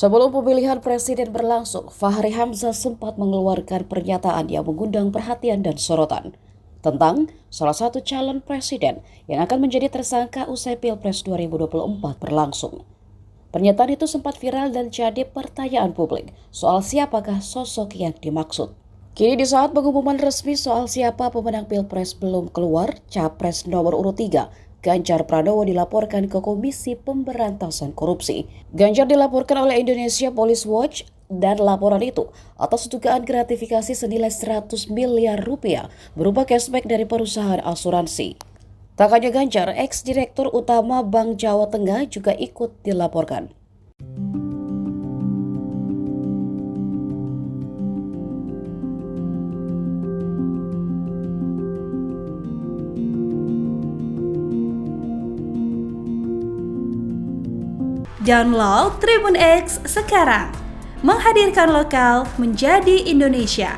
Sebelum pemilihan presiden berlangsung, Fahri Hamzah sempat mengeluarkan pernyataan yang mengundang perhatian dan sorotan tentang salah satu calon presiden yang akan menjadi tersangka usai Pilpres 2024 berlangsung. Pernyataan itu sempat viral dan jadi pertanyaan publik soal siapakah sosok yang dimaksud. Kini di saat pengumuman resmi soal siapa pemenang Pilpres belum keluar, Capres nomor urut 3, Ganjar Pranowo dilaporkan ke Komisi Pemberantasan Korupsi. Ganjar dilaporkan oleh Indonesia Police Watch dan laporan itu atas dugaan gratifikasi senilai 100 miliar rupiah berupa cashback dari perusahaan asuransi. Tak hanya Ganjar, ex-direktur utama Bank Jawa Tengah juga ikut dilaporkan. Download Tribun X sekarang, menghadirkan lokal menjadi Indonesia.